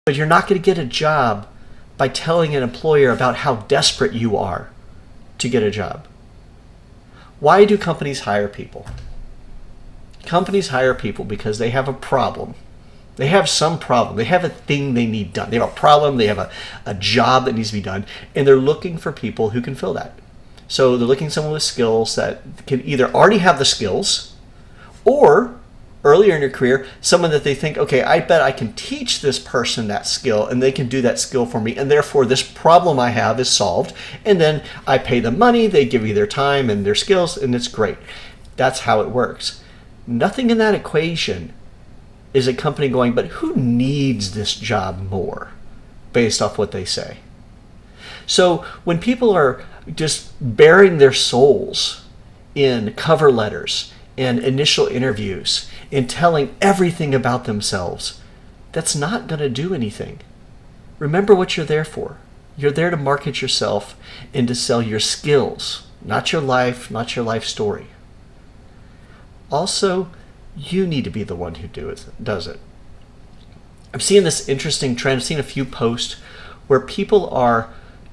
But you're not going to get a job by telling an employer about how desperate you are to get a job. Why do companies hire people? Companies hire people because they have a problem. They have some problem. They have a thing they need done. They have a problem. They have a job that needs to be done. And they're looking for people who can fill that. So they're looking for someone with skills that can either already have the skills, or earlier in your career, someone that they think, okay, I bet I can teach this person that skill and they can do that skill for me. And therefore this problem I have is solved. And then I pay them money. They give me their time and their skills, and it's great. That's how it works. Nothing in that equation is a company going, but who needs this job more based off what they say? So when people are just bearing their souls in cover letters and initial interviews and telling everything about themselves, that's not going to do anything. Remember what you're there for. You're there to market yourself and to sell your skills, not your life, not your life story. Also, you need to be the one who does it. I'm seeing this interesting trend. I've seen a few posts where people are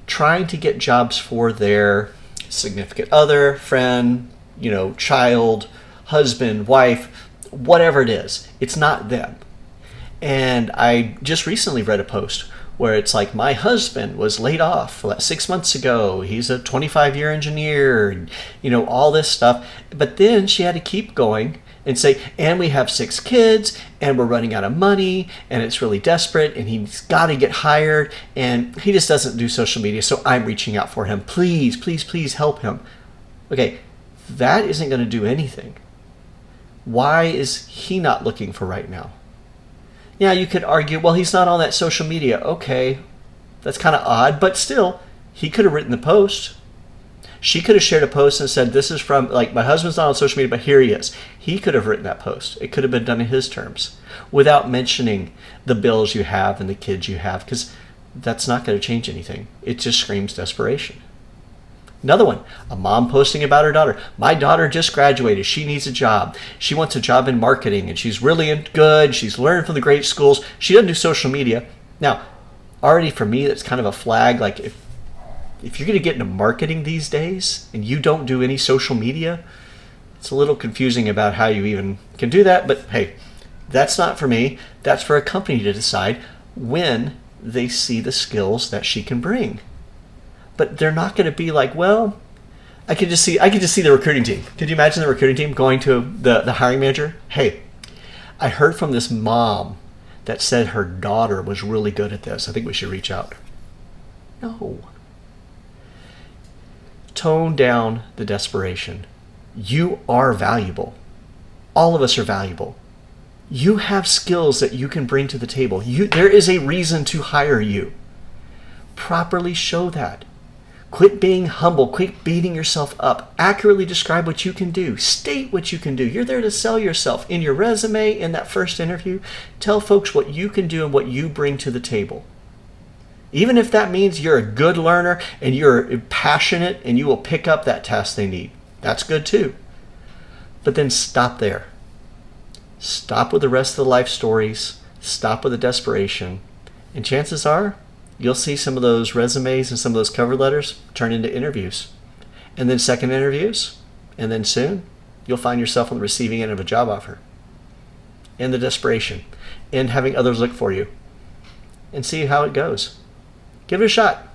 trying to get jobs for their significant other, friend, child, husband, wife, whatever it is. It's not them. And I just recently read a post where it's like, my husband was laid off 6 months ago. He's a 25-year engineer, and, all this stuff. But then she had to keep going and say, and we have 6 kids, and we're running out of money, and it's really desperate, and he's got to get hired, and he just doesn't do social media, so I'm reaching out for him. Please, please, please help him. Okay, that isn't going to do anything. Why is he not looking for right now? Yeah, you could argue, well, he's not on that social media. Okay, that's kind of odd, but still, he could have written the post. She could have shared a post and said, this is from, my husband's not on social media, but here he is. He could have written that post. It could have been done in his terms without mentioning the bills you have and the kids you have, because that's not going to change anything. It just screams desperation. Another one, a mom posting about her daughter. My daughter just graduated. She needs a job. She wants a job in marketing, and she's really good. She's learned from the great schools. She doesn't do social media. Now, already for me, that's kind of a flag. If you're going to get into marketing these days and you don't do any social media, it's a little confusing about how you even can do that. But hey, that's not for me. That's for a company to decide when they see the skills that she can bring. But they're not going to be like, well, I could just see the recruiting team. Could you imagine the recruiting team going to the hiring manager? Hey, I heard from this mom that said her daughter was really good at this. I think we should reach out. No. Tone down the desperation. You are valuable. All of us are valuable. You have skills that you can bring to the table. There is a reason to hire you. Properly show that. Quit being humble. Quit beating yourself up. Accurately describe what you can do. State what you can do. You're there to sell yourself. In your resume, in that first interview, tell folks what you can do and what you bring to the table. Even if that means you're a good learner and you're passionate and you will pick up that task they need. That's good too. But then stop there. Stop with the rest of the life stories. Stop with the desperation. And chances are, you'll see some of those resumes and some of those cover letters turn into interviews. And then second interviews. And then soon, you'll find yourself on the receiving end of a job offer. And the desperation. And having others look for you. And see how it goes. Give it a shot.